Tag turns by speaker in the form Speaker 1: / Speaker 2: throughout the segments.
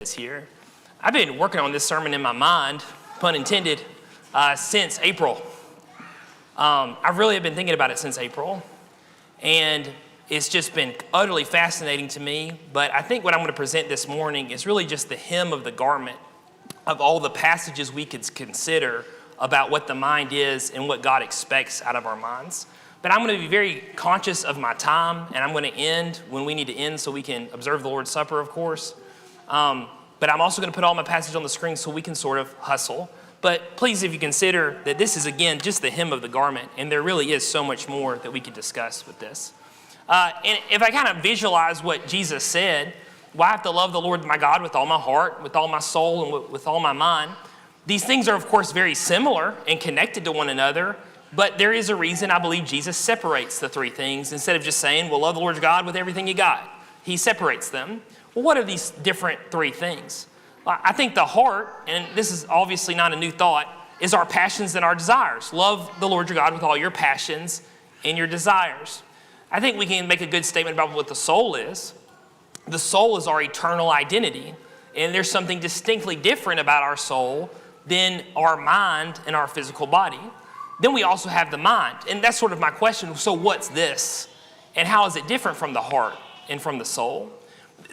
Speaker 1: Here. I've been working on this sermon in my mind, pun intended, since April. I really have been thinking about it since April, and it's just been utterly fascinating to me. But I think what I'm going to present this morning is really just the hem of the garment of all the passages we could consider about what the mind is and what God expects out of our minds. But I'm going to be very conscious of my time, and I'm going to end when we need to end so we can observe the Lord's Supper, of course. But I'm also going to put all my passage on the screen so we can sort of hustle. But please, if you consider that this is, again, just the hem of the garment, and there really is so much more that we could discuss with this. And if I kind of visualize what Jesus said, well, I have to love the Lord my God with all my heart, with all my soul, and with all my mind. These things are, of course, very similar and connected to one another, but there is a reason I believe Jesus separates the three things instead of just saying, well, love the Lord your God with everything you got. He separates them. Well, what are these different three things? I think the heart, and this is obviously not a new thought, is our passions and our desires. Love the Lord your God with all your passions and your desires. I think we can make a good statement about what the soul is. The soul is our eternal identity, and there's something distinctly different about our soul than our mind and our physical body. Then we also have the mind, and that's sort of my question. So what's this? And how is it different from the heart and from the soul?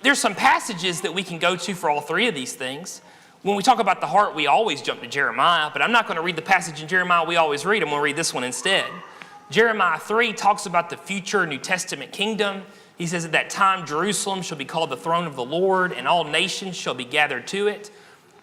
Speaker 1: There's some passages that we can go to for all three of these things. When we talk about the heart, we always jump to Jeremiah, but I'm not going to read the passage in Jeremiah we always read. I'm going to read this one instead. Jeremiah 3 talks about the future New Testament kingdom. He says, at that time, Jerusalem shall be called the throne of the Lord, and all nations shall be gathered to it,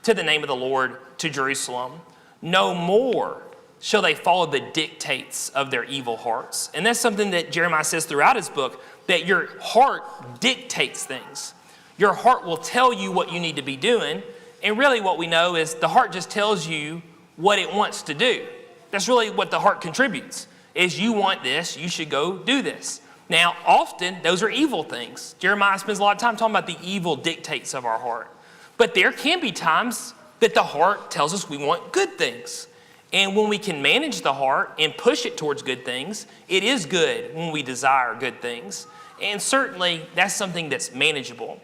Speaker 1: to the name of the Lord, to Jerusalem. No more shall they follow the dictates of their evil hearts. And that's something that Jeremiah says throughout his book, that your heart dictates things. Your heart will tell you what you need to be doing. And really what we know is the heart just tells you what it wants to do. That's really what the heart contributes, is you want this, you should go do this. Now, often those are evil things. Jeremiah spends a lot of time talking about the evil dictates of our heart. But there can be times that the heart tells us we want good things. And when we can manage the heart and push it towards good things, it is good when we desire good things. And certainly, that's something that's manageable.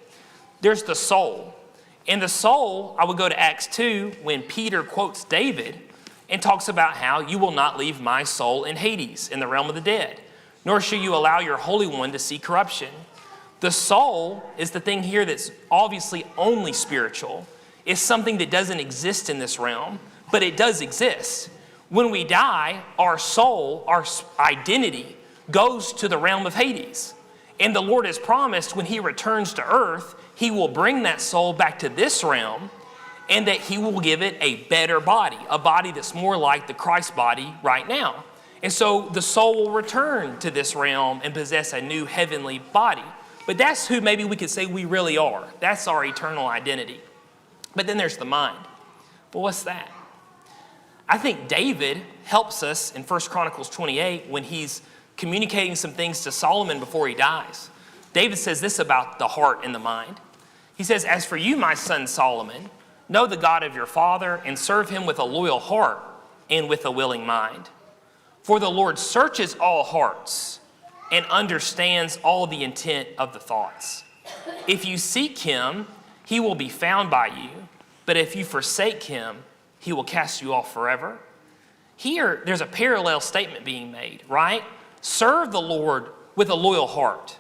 Speaker 1: There's the soul. And the soul, I would go to Acts 2 when Peter quotes David and talks about how you will not leave my soul in Hades, in the realm of the dead, nor shall you allow your Holy One to see corruption. The soul is the thing here that's obviously only spiritual. It's something that doesn't exist in this realm, but it does exist. When we die, our soul, our identity, goes to the realm of Hades. And the Lord has promised when he returns to earth, he will bring that soul back to this realm, and that he will give it a better body, a body that's more like the Christ body right now. And so the soul will return to this realm and possess a new heavenly body. But that's who maybe we could say we really are. That's our eternal identity. But then there's the mind. Well, what's that? I think David helps us in 1 Chronicles 28 when he's communicating some things to Solomon before he dies. David says this about the heart and the mind. He says, as for you, my son Solomon, know the God of your father and serve him with a loyal heart and with a willing mind. For the Lord searches all hearts and understands all the intent of the thoughts. If you seek him, he will be found by you. But if you forsake him, he will cast you off forever. Here, there's a parallel statement being made, right? Serve the Lord with a loyal heart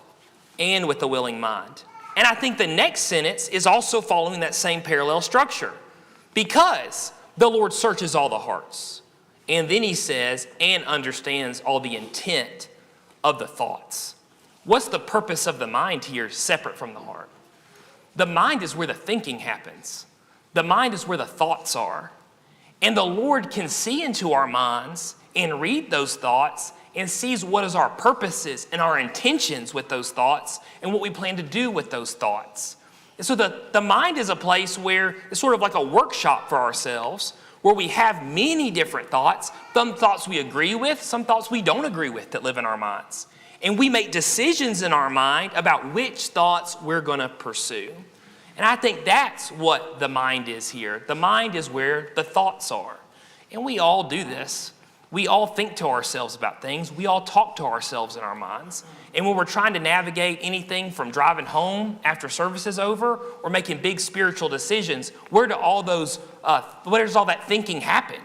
Speaker 1: and with a willing mind. And I think the next sentence is also following that same parallel structure. Because the Lord searches all the hearts. And then he says, and understands all the intent of the thoughts. What's the purpose of the mind here separate from the heart? The mind is where the thinking happens. The mind is where the thoughts are. And the Lord can see into our minds and read those thoughts and sees what is our purposes and our intentions with those thoughts and what we plan to do with those thoughts. And so the mind is a place where it's sort of like a workshop for ourselves, where we have many different thoughts, some thoughts we agree with, some thoughts we don't agree with that live in our minds. And we make decisions in our mind about which thoughts we're going to pursue. And I think that's what the mind is here. The mind is where the thoughts are. And we all do this. We all think to ourselves about things. We all talk to ourselves in our minds. And when we're trying to navigate anything from driving home after service is over or making big spiritual decisions, where does all that thinking happen?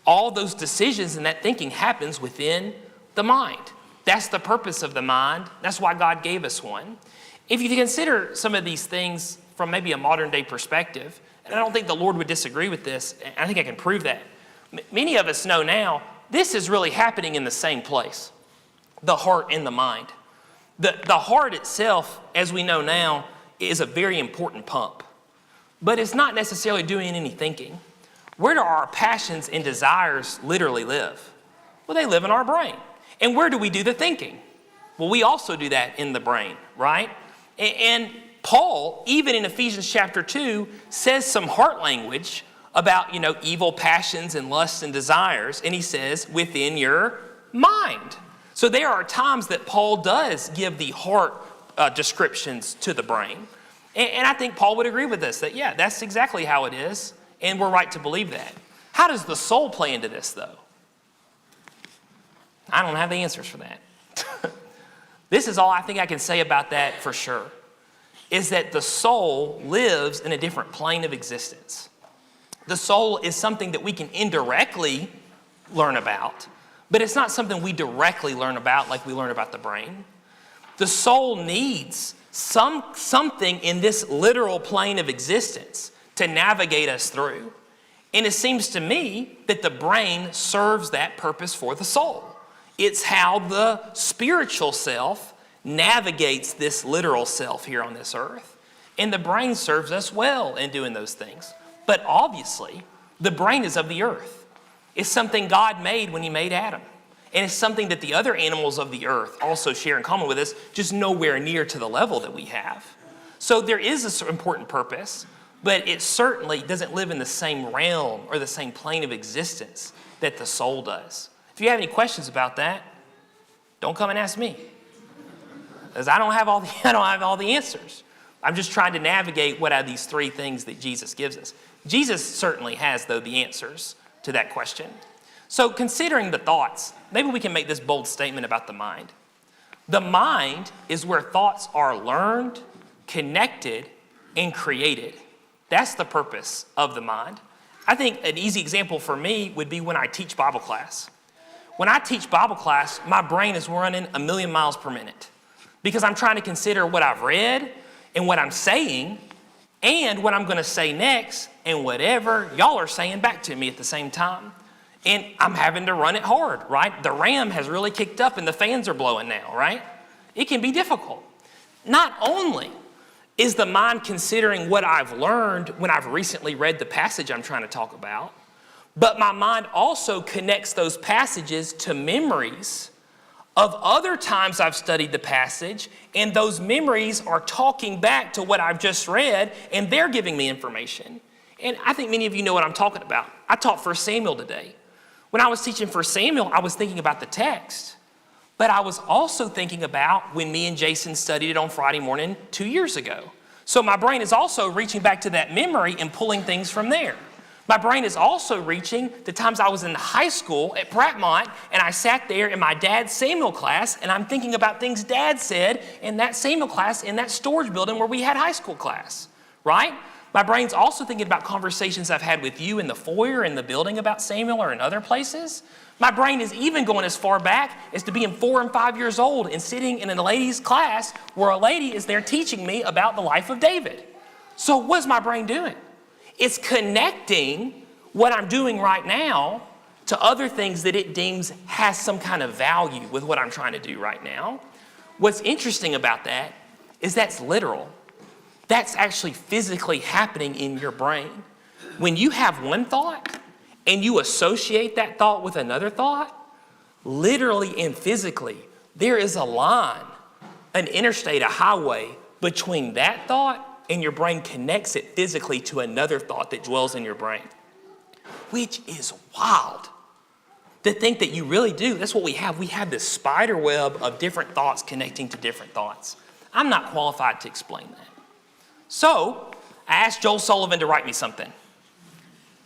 Speaker 1: All those decisions and that thinking happens within the mind. That's the purpose of the mind. That's why God gave us one. If you consider some of these things from maybe a modern day perspective, and I don't think the Lord would disagree with this, I think I can prove that. Many of us know now this is really happening in the same place, the heart and the mind. The heart itself, as we know now, is a very important pump, but it's not necessarily doing any thinking. Where do our passions and desires literally live? Well, they live in our brain. And where do we do the thinking? Well, we also do that in the brain, right? And Paul, even in Ephesians chapter 2, says some heart language about, evil passions and lusts and desires. And he says, within your mind. So there are times that Paul does give the heart descriptions to the brain. And I think Paul would agree with this, that that's exactly how it is. And we're right to believe that. How does the soul play into this, though? I don't have the answers for that. This is all I think I can say about that for sure, is that the soul lives in a different plane of existence. The soul is something that we can indirectly learn about, but it's not something we directly learn about like we learn about the brain. The soul needs something in this literal plane of existence to navigate us through. And it seems to me that the brain serves that purpose for the soul. It's how the spiritual self navigates this literal self here on this earth. And the brain serves us well in doing those things. But obviously, the brain is of the earth. It's something God made when he made Adam. And it's something that the other animals of the earth also share in common with us, just nowhere near to the level that we have. So there is an important purpose, but it certainly doesn't live in the same realm or the same plane of existence that the soul does. If you have any questions about that, don't come and ask me, because I don't have all the answers. I'm just trying to navigate what are these three things that Jesus gives us. Jesus certainly has, though, the answers to that question. So considering the thoughts, maybe we can make this bold statement about the mind. The mind is where thoughts are learned, connected, and created. That's the purpose of the mind. I think an easy example for me would be when I teach Bible class. When I teach Bible class, my brain is running 1,000,000 miles per minute because I'm trying to consider what I've read and what I'm saying and what I'm going to say next and whatever y'all are saying back to me at the same time. And I'm having to run it hard, right? The RAM has really kicked up and the fans are blowing now, right? It can be difficult. Not only is the mind considering what I've learned when I've recently read the passage I'm trying to talk about, but my mind also connects those passages to memories of other times I've studied the passage, and those memories are talking back to what I've just read, and they're giving me information. And I think many of you know what I'm talking about. I taught 1 Samuel today. When I was teaching 1 Samuel, I was thinking about the text, but I was also thinking about when me and Jason studied it on Friday morning 2 years ago. So my brain is also reaching back to that memory and pulling things from there. My brain is also reaching the times I was in high school at Prattmont, and I sat there in my dad's Samuel class, and I'm thinking about things Dad said in that Samuel class in that storage building where we had high school class, right? My brain's also thinking about conversations I've had with you in the foyer in the building about Samuel or in other places. My brain is even going as far back as to being 4 and 5 years old and sitting in a lady's class where a lady is there teaching me about the life of David. So what's my brain doing? It's connecting what I'm doing right now to other things that it deems has some kind of value with what I'm trying to do right now. What's interesting about that is that's literal. That's actually physically happening in your brain. When you have one thought and you associate that thought with another thought, literally and physically, there is a line, an interstate, a highway between that thought and your brain connects it physically to another thought that dwells in your brain, which is wild. To think that you really do. That's what we have. We have this spider web of different thoughts connecting to different thoughts. I'm not qualified to explain that. So I asked Joel Sullivan to write me something.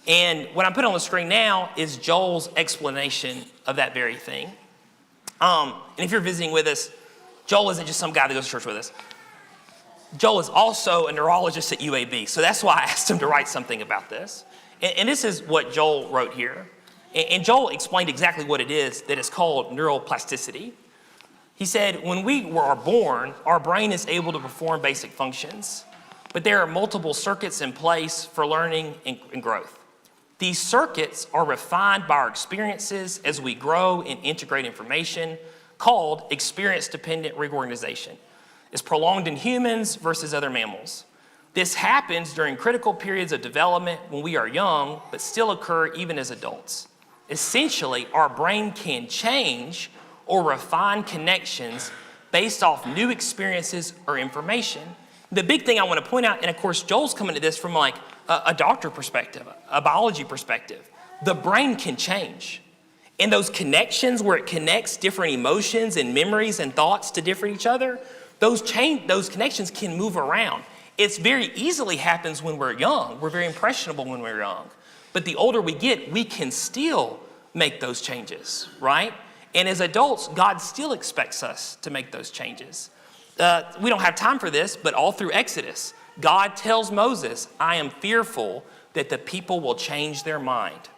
Speaker 1: And what I'm putting on the screen now is Joel's explanation of that very thing. And if you're visiting with us, Joel isn't just some guy that goes to church with us. Joel is also a neurologist at UAB, so that's why I asked him to write something about this. And this is what Joel wrote here. And Joel explained exactly what it is that is called neuroplasticity. He said, when we are born, our brain is able to perform basic functions, but there are multiple circuits in place for learning and growth. These circuits are refined by our experiences as we grow and integrate information, called experience-dependent reorganization. It's prolonged in humans versus other mammals. This happens during critical periods of development when we are young, but still occur even as adults. Essentially, our brain can change or refine connections based off new experiences or information. The big thing I want to point out, and of course Joel's coming to this from like a doctor perspective, a biology perspective, the brain can change. And those connections where it connects different emotions and memories and thoughts to different each other, those connections can move around. It very easily happens when we're young. We're very impressionable when we're young. But the older we get, we can still make those changes, right? And as adults, God still expects us to make those changes. We don't have time for this, but all through Exodus, God tells Moses, I am fearful that the people will change their mind.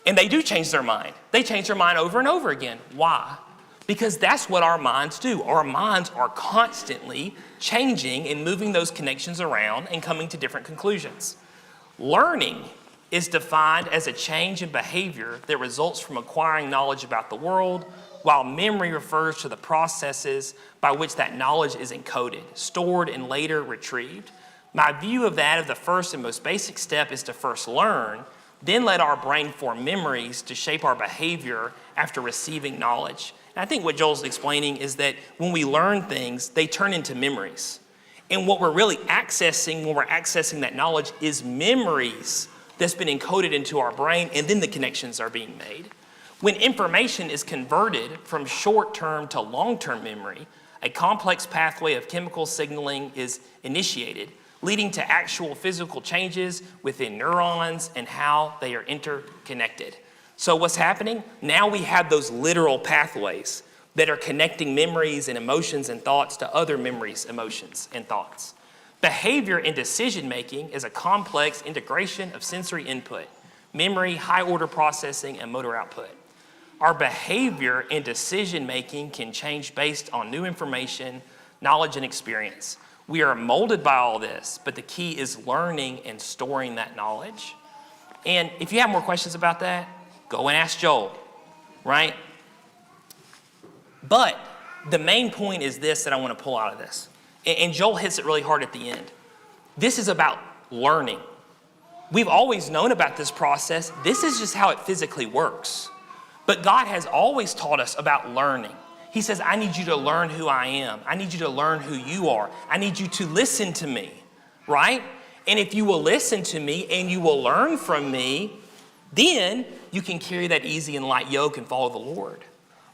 Speaker 1: And they do change their mind. They change their mind over and over again. Why? Because that's what our minds do. Our minds are constantly changing and moving those connections around and coming to different conclusions. Learning is defined as a change in behavior that results from acquiring knowledge about the world, while memory refers to the processes by which that knowledge is encoded, stored, and later retrieved. My view of that, of the first and most basic step, is to first learn, then let our brain form memories to shape our behavior after receiving knowledge. And I think what Joel's explaining is that when we learn things, they turn into memories. And what we're really accessing when we're accessing that knowledge is memories that's been encoded into our brain, and then the connections are being made. When information is converted from short-term to long-term memory, a complex pathway of chemical signaling is initiated, leading to actual physical changes within neurons and how they are interconnected. So what's happening? Now we have those literal pathways that are connecting memories and emotions and thoughts to other memories, emotions, and thoughts. Behavior and decision-making is a complex integration of sensory input, memory, high-order processing, and motor output. Our behavior and decision-making can change based on new information, knowledge, and experience. We are molded by all this, but the key is learning and storing that knowledge. And if you have more questions about that, go and ask Joel, right? But the main point is this that I want to pull out of this. And Joel hits it really hard at the end. This is about learning. We've always known about this process. This is just how it physically works. But God has always taught us about learning. He says, I need you to learn who I am. I need you to learn who you are. I need you to listen to me, right? And if you will listen to me and you will learn from me, then you can carry that easy and light yoke and follow the Lord.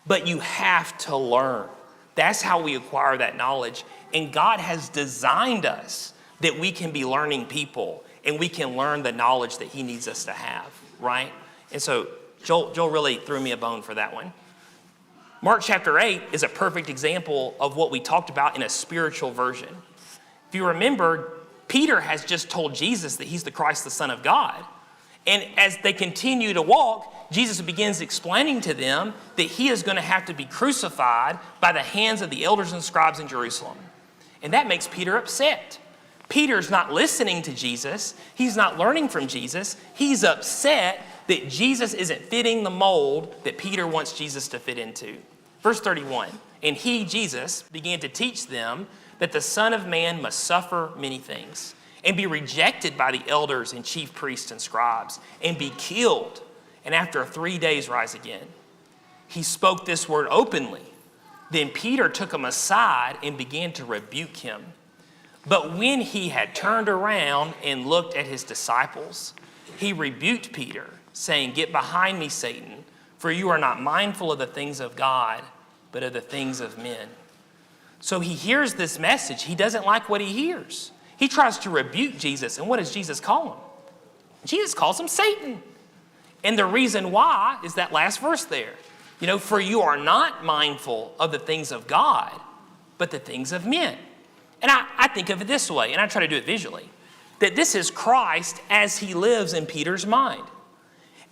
Speaker 1: But you have to learn. That's how we acquire that knowledge. And God has designed us that we can be learning people and we can learn the knowledge that he needs us to have, right? And so Joel really threw me a bone for that one. Mark chapter 8 is a perfect example of what we talked about in a spiritual version. If you remember, Peter has just told Jesus that he's the Christ, the Son of God. And as they continue to walk, Jesus begins explaining to them that he is going to have to be crucified by the hands of the elders and scribes in Jerusalem. And that makes Peter upset. Peter's not listening to Jesus. He's not learning from Jesus. He's upset that Jesus isn't fitting the mold that Peter wants Jesus to fit into. Verse 31, and he, Jesus, began to teach them that the Son of Man must suffer many things and be rejected by the elders and chief priests and scribes and be killed, and after 3 days rise again. He spoke this word openly. Then Peter took him aside and began to rebuke him. But when he had turned around and looked at his disciples, he rebuked Peter, saying, get behind me, Satan, for you are not mindful of the things of God, but of the things of men. So he hears this message. He doesn't like what he hears. He tries to rebuke Jesus. And what does Jesus call him? Jesus calls him Satan. And the reason why is that last verse there. For you are not mindful of the things of God, but the things of men. And I think of it this way, and I try to do it visually, that this is Christ as he lives in Peter's mind.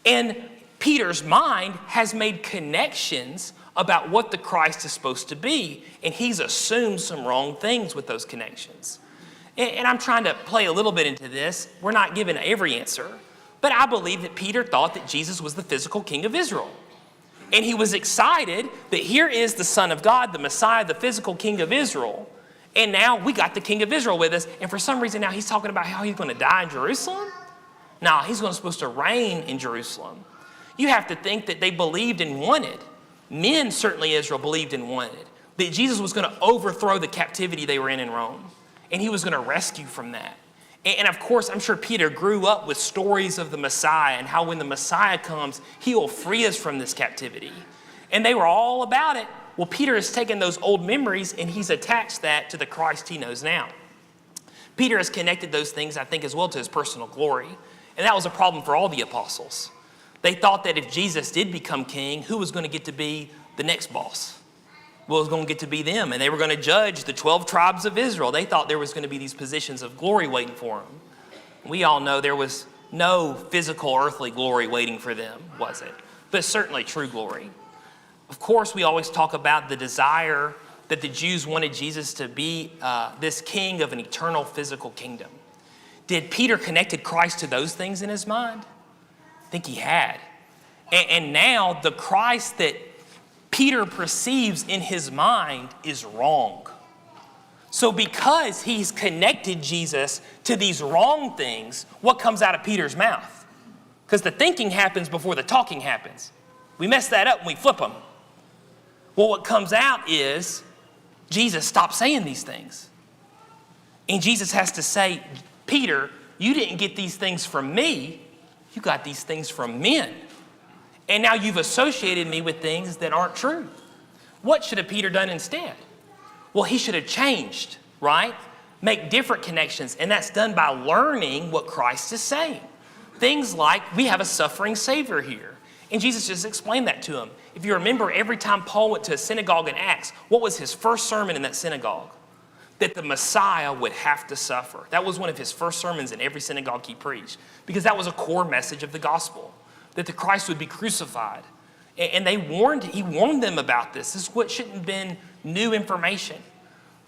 Speaker 1: And Peter's mind has made connections about what the Christ is supposed to be, and he's assumed some wrong things with those connections. And I'm trying to play a little bit into this. We're not given every answer, but I believe that Peter thought that Jesus was the physical king of Israel. And he was excited that here is the Son of God, the Messiah, the physical king of Israel. And now we got the king of Israel with us. And for some reason now he's talking about how he's going to die in Jerusalem. No, he's supposed to reign in Jerusalem. You have to think that they believed and wanted. Men, certainly Israel, believed and wanted that Jesus was going to overthrow the captivity they were in Rome. And he was going to rescue from that. And of course, I'm sure Peter grew up with stories of the Messiah and how when the Messiah comes, he will free us from this captivity. And they were all about it. Well, Peter has taken those old memories and he's attached that to the Christ he knows now. Peter has connected those things, I think, as well to his personal glory. And that was a problem for all the apostles. They thought that if Jesus did become king, who was going to get to be the next boss? Well, it was going to get to be them, and they were going to judge the 12 tribes of Israel. They thought there was going to be these positions of glory waiting for them. We all know there was no physical earthly glory waiting for them, was it? But certainly true glory. Of course, we always talk about the desire that the Jews wanted Jesus to be this king of an eternal physical kingdom. Did Peter connected Christ to those things in his mind? I think he had. And now the Christ that Peter perceives in his mind is wrong. So because he's connected Jesus to these wrong things, what comes out of Peter's mouth? Because the thinking happens before the talking happens. We mess that up when we flip them. Well, what comes out is Jesus stopped saying these things. And Jesus has to say, Peter, you didn't get these things from me. You got these things from men. And now you've associated me with things that aren't true. What should have Peter done instead? Well, he should have changed, right? Make different connections. And that's done by learning what Christ is saying. Things like we have a suffering Savior here. And Jesus just explained that to him. If you remember, every time Paul went to a synagogue in Acts, what was his first sermon in that synagogue? That the Messiah would have to suffer. That was one of his first sermons in every synagogue he preached. Because that was a core message of the gospel. That the Christ would be crucified. And he warned them about this. This is what shouldn't have been new information.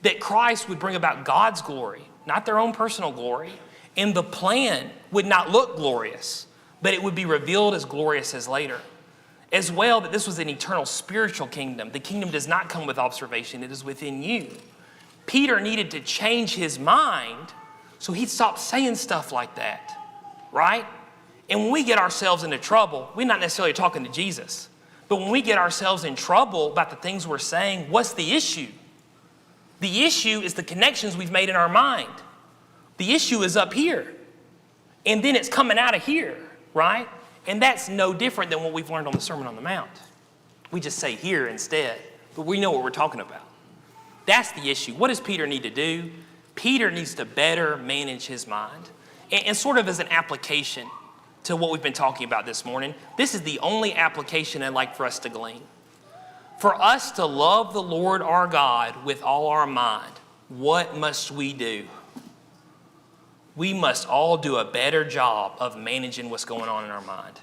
Speaker 1: That Christ would bring about God's glory, not their own personal glory. And the plan would not look glorious, but it would be revealed as glorious as later. As well, that this was an eternal spiritual kingdom. The kingdom does not come with observation, it is within you. Peter needed to change his mind so he'd stop saying stuff like that, right? And when we get ourselves into trouble, we're not necessarily talking to Jesus. But when we get ourselves in trouble about the things we're saying, what's the issue? The issue is the connections we've made in our mind. The issue is up here. And then it's coming out of here, right? And that's no different than what we've learned on the Sermon on the Mount. We just say here instead, but we know what we're talking about. That's the issue. What does Peter need to do? Peter needs to better manage his mind. And sort of as an application to what we've been talking about this morning, this is the only application I'd like for us to glean. For us to love the Lord our God with all our mind, what must we do? We must all do a better job of managing what's going on in our mind.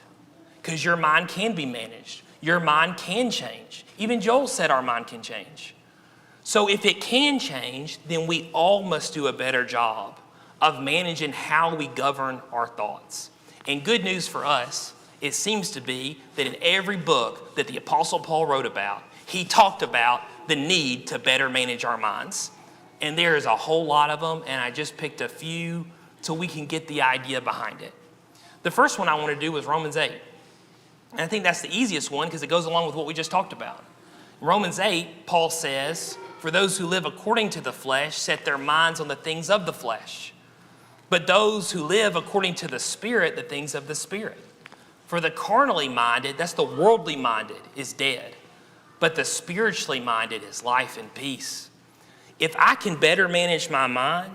Speaker 1: Because your mind can be managed. Your mind can change. Even Joel said our mind can change. So if it can change, then we all must do a better job of managing how we govern our thoughts. And good news for us, it seems to be that in every book that the Apostle Paul wrote about, he talked about the need to better manage our minds. And there is a whole lot of them, and I just picked a few so we can get the idea behind it. The first one I want to do was Romans 8. And I think that's the easiest one because it goes along with what we just talked about. In Romans 8, Paul says, for those who live according to the flesh set their minds on the things of the flesh. But those who live according to the Spirit, the things of the Spirit. For the carnally minded, that's the worldly minded, is dead. But the spiritually minded is life and peace. If I can better manage my mind,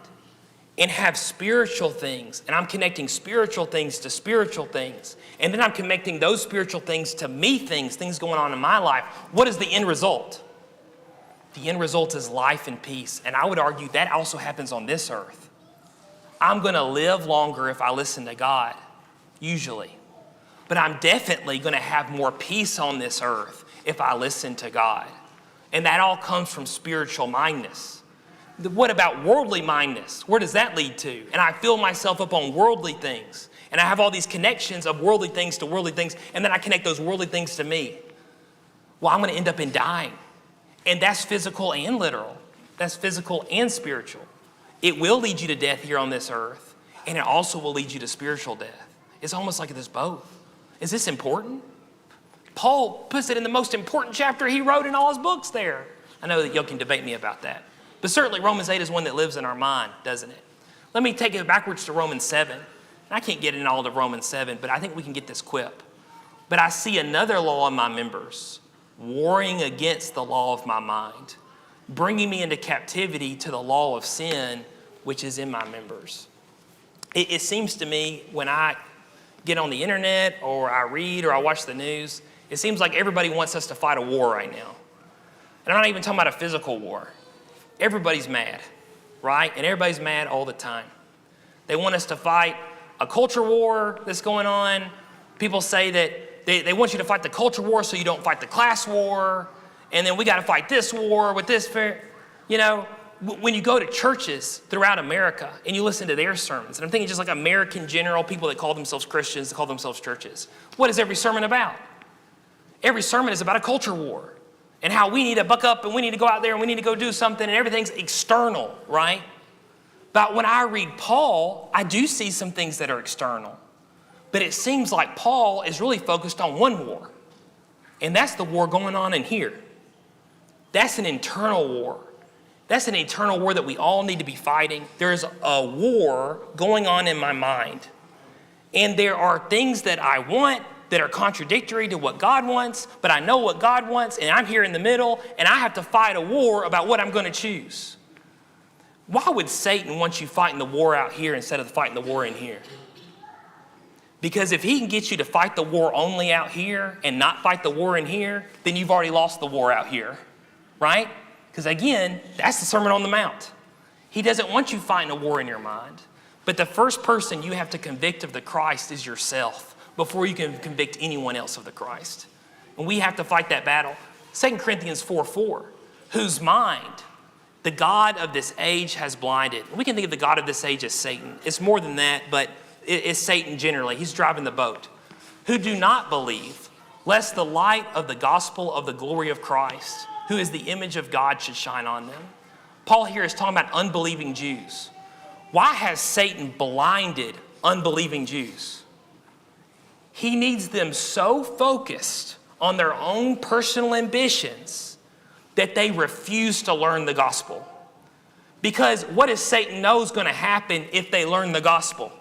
Speaker 1: and have spiritual things, and I'm connecting spiritual things to spiritual things, and then I'm connecting those spiritual things to me things going on in my life, what is the end result? The end result is life and peace. And I would argue that also happens on this earth. I'm going to live longer if I listen to God, usually. But I'm definitely going to have more peace on this earth if I listen to God. And that all comes from spiritual mindedness. What about worldly mindedness? Where does that lead to? And I fill myself up on worldly things. And I have all these connections of worldly things to worldly things. And then I connect those worldly things to me. Well, I'm going to end up in dying. And that's physical and literal. That's physical and spiritual. It will lead you to death here on this earth, and it also will lead you to spiritual death. It's almost like there's both. Is this important? Paul puts it in the most important chapter he wrote in all his books there. I know that y'all can debate me about that. But certainly Romans 8 is one that lives in our mind, doesn't it? Let me take it backwards to Romans 7. And I can't get in all of Romans 7, but I think we can get this quip. But I see another law in my members, warring against the law of my mind, bringing me into captivity to the law of sin, which is in my members. It seems to me when I get on the internet or I read or I watch the news, it seems like everybody wants us to fight a war right now. And I'm not even talking about a physical war. Everybody's mad, right? And everybody's mad all the time. They want us to fight a culture war that's going on. People say that they want you to fight the culture war so you don't fight the class war. And then we got to fight this war with this. You know, when you go to churches throughout America and you listen to their sermons, and I'm thinking just like American general, people that call themselves Christians, that call themselves churches. What is every sermon about? Every sermon is about a culture war and how we need to buck up and we need to go out there and we need to go do something, and everything's external, right? But when I read Paul, I do see some things that are external. But it seems like Paul is really focused on one war, and that's the war going on in here. That's an internal war. That's an eternal war that we all need to be fighting. There's a war going on in my mind. And there are things that I want that are contradictory to what God wants, but I know what God wants, and I'm here in the middle, and I have to fight a war about what I'm going to choose. Why would Satan want you fighting the war out here instead of fighting the war in here? Because if he can get you to fight the war only out here and not fight the war in here, then you've already lost the war out here, right? Because again, that's the Sermon on the Mount. He doesn't want you fighting a war in your mind. But the first person you have to convict of the Christ is yourself before you can convict anyone else of the Christ. And we have to fight that battle. 2 Corinthians 4:4, whose mind the God of this age has blinded. We can think of the God of this age as Satan. It's more than that, but it's Satan generally. He's driving the boat. Who do not believe, lest the light of the gospel of the glory of Christ, who is the image of God, should shine on them. Paul here is talking about unbelieving Jews. Why has Satan blinded unbelieving Jews? He needs them so focused on their own personal ambitions that they refuse to learn the gospel. Because what does Satan know is going to happen if they learn the gospel?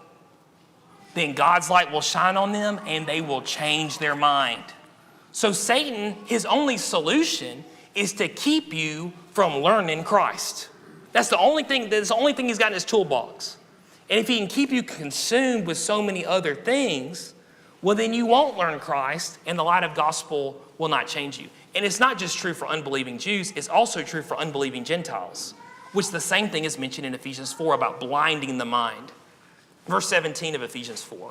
Speaker 1: Then God's light will shine on them and they will change their mind. So Satan, his only solution is to keep you from learning Christ. That's the only thing he's got in his toolbox. And if he can keep you consumed with so many other things, well, then you won't learn Christ and the light of gospel will not change you. And it's not just true for unbelieving Jews, it's also true for unbelieving Gentiles, which the same thing is mentioned in Ephesians 4 about blinding the mind. Verse 17 of Ephesians 4.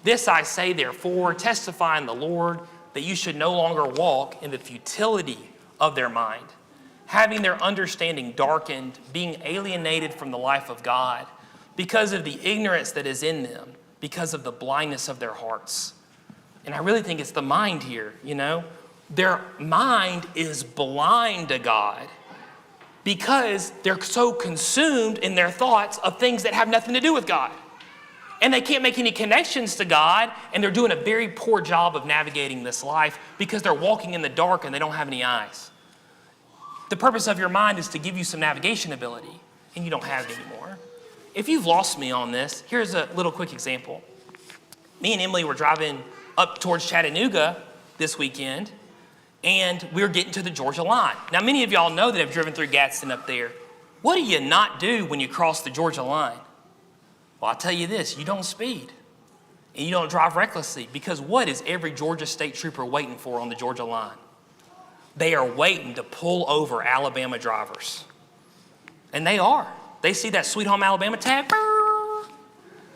Speaker 1: This I say, therefore, testify in the Lord, that you should no longer walk in the futility of their mind, having their understanding darkened, being alienated from the life of God, because of the ignorance that is in them, because of the blindness of their hearts. And I really think it's the mind here, you know. Their mind is blind to God because they're so consumed in their thoughts of things that have nothing to do with God. And they can't make any connections to God, and they're doing a very poor job of navigating this life because they're walking in the dark and they don't have any eyes. The purpose of your mind is to give you some navigation ability, and you don't have it anymore. If you've lost me on this, here's a little quick example. Me and Emily were driving up towards Chattanooga this weekend, and we were getting to the Georgia line. Now, many of y'all know that have driven through Gadsden up there. what do you not do when you cross the Georgia line? Well, I'll tell you this, you don't speed and you don't drive recklessly, because what is every Georgia state trooper waiting for on the Georgia line? They are waiting to pull over Alabama drivers. And they are. They see that Sweet Home Alabama tag.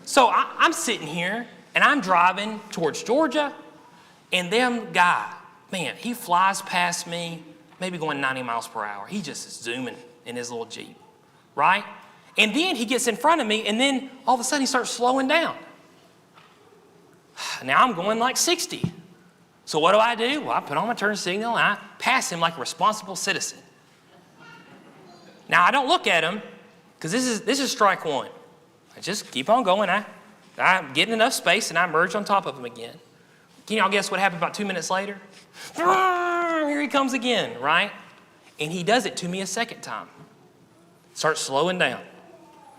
Speaker 1: So I'm sitting here and I'm driving towards Georgia, and them guy, man, he flies past me, maybe going 90 miles per hour. He just is zooming in his little Jeep, right? And then he gets in front of me, and then all of a sudden he starts slowing down. Now I'm going like 60. So what do? Well, I put on my turn signal and I pass him like a responsible citizen. Now I don't look at him, because this is strike one. I just keep on going. I'm getting enough space and I merge on top of him again. Can y'all guess what happened about 2 minutes later? Here he comes again, right? And he does it to me a second time. Starts slowing down.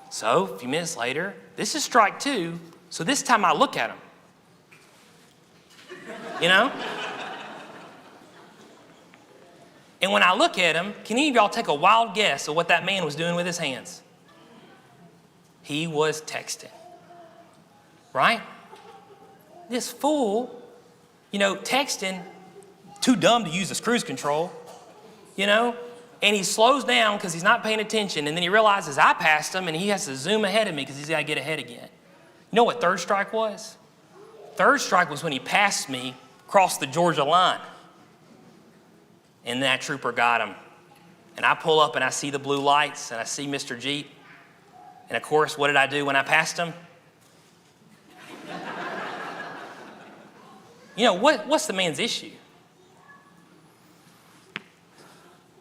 Speaker 1: So a few minutes later, this is strike two. So this time I look at him. You know? And when I look at him, can any of y'all take a wild guess of what that man was doing with his hands? He was texting, right? This fool, texting, too dumb to use his cruise control, and he slows down because he's not paying attention, and then he realizes I passed him and he has to zoom ahead of me because he's got to get ahead again. You know what third strike was? Third strike was when he passed me, crossed the Georgia line, and that trooper got him. And I pull up and I see the blue lights and I see Mr. Jeep. And of course, what did I do when I passed him? What's the man's issue?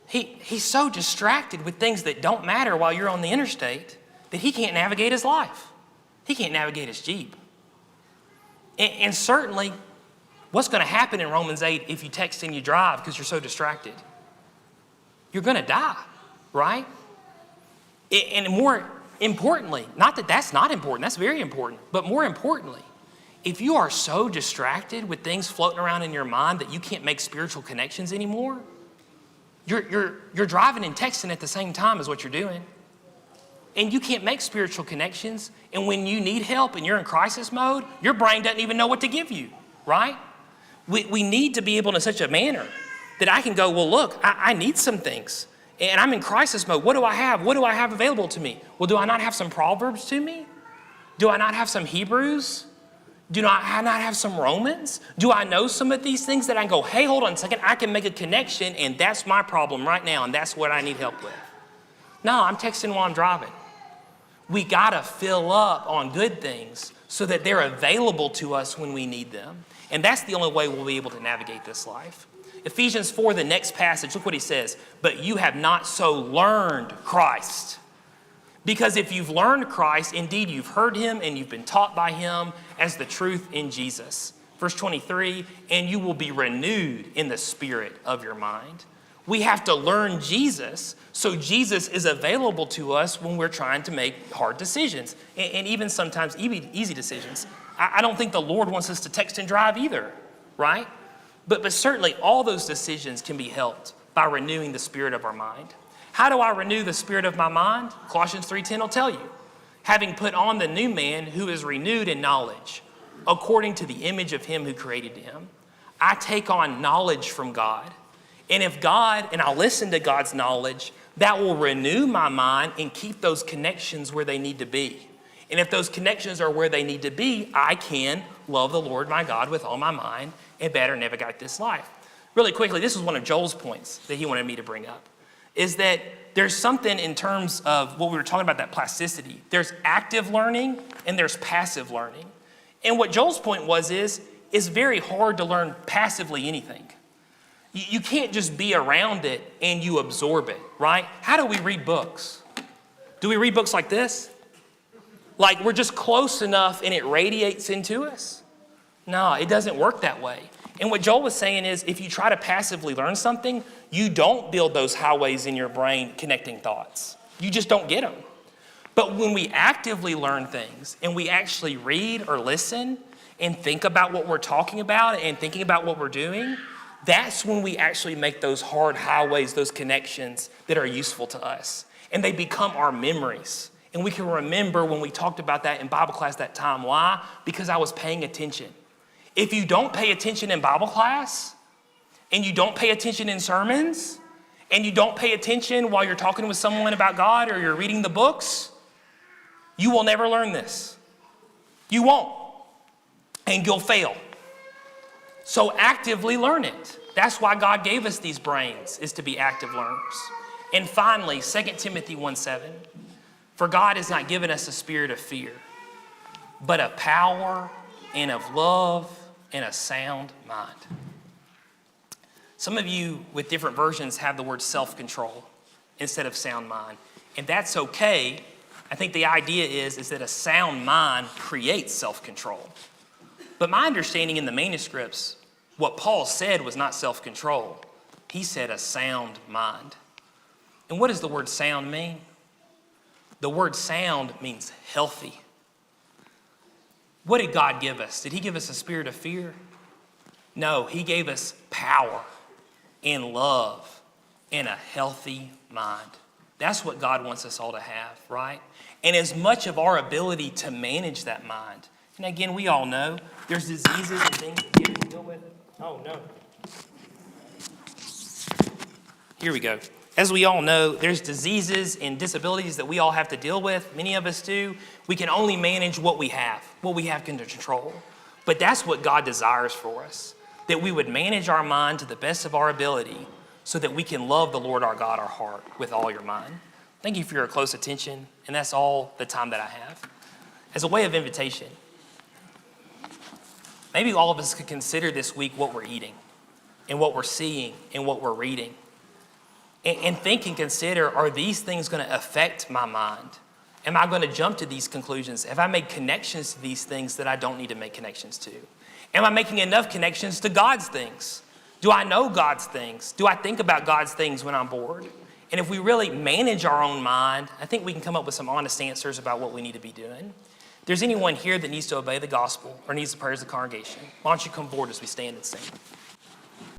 Speaker 1: He's so distracted with things that don't matter while you're on the interstate that he can't navigate his life. He can't navigate his Jeep. And certainly, what's going to happen in Romans 8 if you text and you drive because you're so distracted? You're going to die, right? And more importantly, not that that's not important, that's very important, but more importantly, if you are so distracted with things floating around in your mind that you can't make spiritual connections anymore, you're driving and texting at the same time as what you're doing. And you can't make spiritual connections. And when you need help and you're in crisis mode, your brain doesn't even know what to give you, right? We need to be able in such a manner that I can go, well, look, I need some things. And I'm in crisis mode. What do I have? What do I have available to me? Well, do I not have some Proverbs to me? Do I not have some Hebrews? Do I not have some Romans? Do I know some of these things that I can go, hey, hold on a second, I can make a connection, and that's my problem right now, and that's what I need help with? No, I'm texting while I'm driving. We gotta fill up on good things so that they're available to us when we need them. And that's the only way we'll be able to navigate this life. Ephesians 4, the next passage, look what he says. But you have not so learned Christ. Because if you've learned Christ, indeed you've heard him and you've been taught by him as the truth in Jesus. Verse 23, and you will be renewed in the spirit of your mind. We have to learn Jesus, so Jesus is available to us when we're trying to make hard decisions, and even sometimes easy decisions. I don't think the Lord wants us to text and drive either, right? But certainly all those decisions can be helped by renewing the spirit of our mind. How do I renew the spirit of my mind? Colossians 3:10 will tell you. Having put on the new man who is renewed in knowledge, according to the image of him who created him. I take on knowledge from God. And if God, and I'll listen to God's knowledge, that will renew my mind and keep those connections where they need to be. And if those connections are where they need to be, I can love the Lord my God with all my mind and better navigate this life. Really quickly, this is one of Joel's points that he wanted me to bring up, is that there's something in terms of what we were talking about, that plasticity. There's active learning and there's passive learning. And what Joel's point was is it's very hard to learn passively anything. You can't just be around it and you absorb it, right? How do we read books? Do we read books like this? Like we're just close enough and it radiates into us? No, it doesn't work that way. And what Joel was saying is if you try to passively learn something, you don't build those highways in your brain connecting thoughts. You just don't get them. But when we actively learn things and we actually read or listen and think about what we're talking about and thinking about what we're doing, that's when we actually make those hard highways, those connections that are useful to us. And they become our memories. And we can remember when we talked about that in Bible class that time. Why? Because I was paying attention. If you don't pay attention in Bible class, and you don't pay attention in sermons, and you don't pay attention while you're talking with someone about God or you're reading the books, you will never learn this. You won't. And you'll fail. So actively learn it. That's why God gave us these brains, is to be active learners. And finally, 2 Timothy 1:7, for God has not given us a spirit of fear, but of power and of love and a sound mind. Some of you with different versions have the word self-control instead of sound mind. And that's okay. I think the idea is that a sound mind creates self-control. But my understanding in the manuscripts, what Paul said was not self-control. He said a sound mind. And what does the word sound mean? The word sound means healthy. What did God give us? Did he give us a spirit of fear? No, he gave us power and love and a healthy mind. That's what God wants us all to have, right? And as much of our ability to manage that mind. And again, we all know there's diseases and things that we have to deal with. Oh, no. Here we go. As we all know, there's diseases and disabilities that we all have to deal with. Many of us do. We can only manage what we have under control. But that's what God desires for us, that we would manage our mind to the best of our ability so that we can love the Lord our God, our heart, with all your mind. Thank you for your close attention, and that's all the time that I have. As a way of invitation, maybe all of us could consider this week what we're eating and what we're seeing and what we're reading. And think and consider, are these things going to affect my mind? Am I going to jump to these conclusions? Have I made connections to these things that I don't need to make connections to? Am I making enough connections to God's things? Do I know God's things? Do I think about God's things when I'm bored? And if we really manage our own mind, I think we can come up with some honest answers about what we need to be doing. If there's anyone here that needs to obey the gospel or needs the prayers of the congregation, why don't you come forward as we stand and sing?